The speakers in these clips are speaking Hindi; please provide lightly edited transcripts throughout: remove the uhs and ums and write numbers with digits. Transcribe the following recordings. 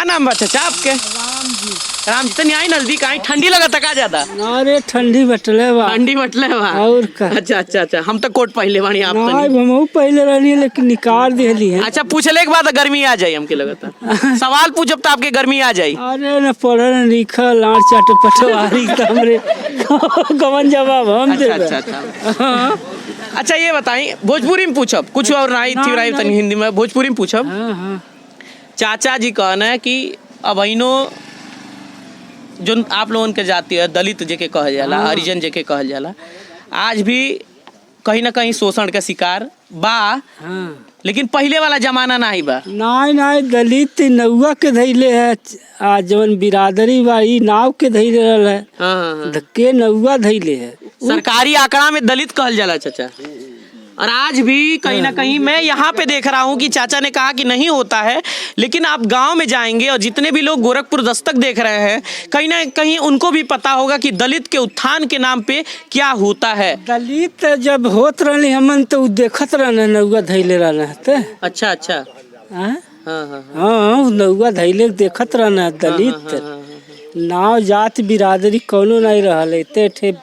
नाम बा चाचा आपके? राम जी। तनी आई नजदीक आई, ठंडी लगत का ज्यादा? अरे ठंडी बटले बा। ठंडी बटले बा और का? अच्छा अच्छा अच्छा, हम तो कोट पहले बानी, आप तो नहीं नहीं। हम पहले रहनी लेकिन निकाल दिली है। अच्छा, पूछले के बाद गर्मी आ जाई हमके लगता। सवाल पूछब तो आपके गर्मी आ जाई। अरे न पढ़ल न लिखल आठ चाट पटवारी हमरे कवन जवाब हम अच्छा देबे। अच्छा अच्छा। अच्छा ये बताई, भोजपुरी में पूछब कुछ और नहीं थी राय तनी हिंदी में, भोजपुरी में पूछब। हाँ हाँ। चाचा जी कहना है कि अबहिनो जो आप लोगन के जाति है दलित जेके कहल जाला, हरिजन जेके कहल जाला, आज भी कहीं ना कहीं शोषण का शिकार बा। हाँ। लेकिन पहले वाला जमाना नहीं बा। नहीं दलित नौआ के धैले है। आज जवन बिरादरी बा ई नाव के धैले रहल है। हाँ। के नौआ धैले है। सरकारी आंकड़ा में दलित कहल जाला चाचा। और आज भी कहीं ना कहीं मैं यहाँ पे देख रहा हूँ कि चाचा ने कहा कि नहीं होता है, लेकिन आप गांव में जाएंगे और जितने भी लोग गोरखपुर दस्तक देख रहे हैं, कहीं ना कहीं उनको भी पता होगा कि दलित के उत्थान के नाम पे क्या होता है। दलित जब होत रहनी हमन तो देखत रहने नौआ धैले रहने। अच्छा अच्छा। हाँ हाँ हाँ नौआ धैले देखत रहना दलित नाव जात बिरादरी कौनो नहीं रहल। इतने ठे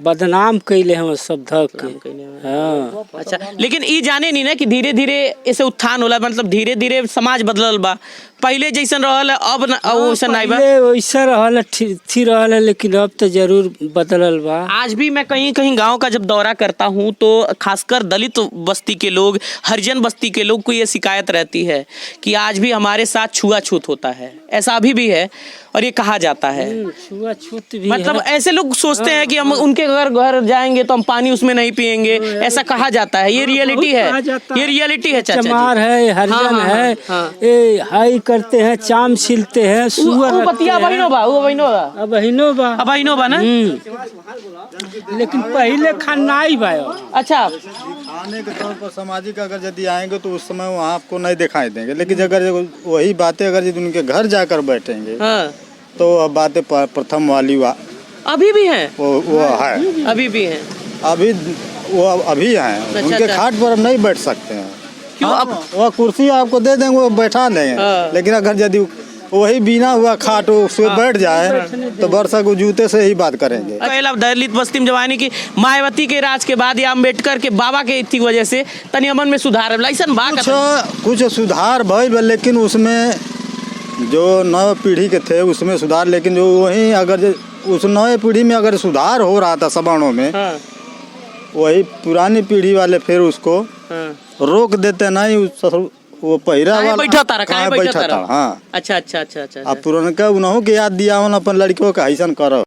बदनाम कैले हम सब धक के। हाँ। अच्छा, लेकिन ई जाने नहीं ना कि धीरे धीरे ऐसे उत्थान होला, मतलब धीरे धीरे समाज बदलल बा। पहले जैसन रहल अब वैसा नहीं बा। वैसा रहल थी रहल, लेकिन अब तो जरूर बदलल बा। आज भी मैं कहीं कहीं गांव का जब दौरा करता हूं तो खासकर दलित बस्ती के लोग, हरिजन बस्ती के लोग को ये शिकायत रहती है कि आज भी हमारे साथ छुआछूत होता है। ऐसा अभी भी है और ये कहा जाता है। छुआछूत भी मतलब है। ऐसे लोग सोचते हैं कि हम उनके घर जाएंगे तो हम पानी उसमें नहीं पिएंगे, ऐसा कहा जाता है। ये रियलिटी है, ये रियलिटी है चाचा जी। चमार है, हरिजन है, ए हाई करते हैं, चाम छिलते हैं, सुअर वो बतिया बहिनो बा, वो बहिनो बा, अब बहिनो बा, अब बहिनो बा ना। लेकिन पहले खानाई बा। अच्छा, खाने के तौर पर सामाजिक अगर यदि आएंगे तो उस समय वहाँ आपको नहीं दिखाई देंगे, लेकिन अगर वही बातें अगर यदि उनके घर जाकर बैठेंगे तो अब बातें प्रथम वाली अभी भी है, वो है, अभी भी है, अभी वो अभी हैं। उनके खाट पर अब नहीं बैठ सकते हैं। क्यों? अब वह कुर्सी आपको दे देंगे, वो बैठा देंगे, लेकिन अगर यदि वही बिना हुआ खाट उसमें बैठ जाए तो वर्षा को जूते से ही बात करेंगे। पहला दलित बस्ती में जवानी की मायावती के राज के बाद या अम्बेडकर के बाबा के इतनी वजह से तनी अमन में सुधार कुछ सुधार भइल, लेकिन उसमें जो नव पीढ़ी के थे उसमें सुधार, लेकिन जो वही अगर उस नए पीढ़ी में अगर सुधार हो रहा था सवर्णों में, वही पुरानी पीढ़ी वाले फिर उसको रोक देते नहीं। वो पहिरा वाला बैठा था। हाँ। अच्छा अच्छा अच्छा अच्छा। अब पुरानका उन्हों के याद दिया अपन लड़कियों का ऐसा करो।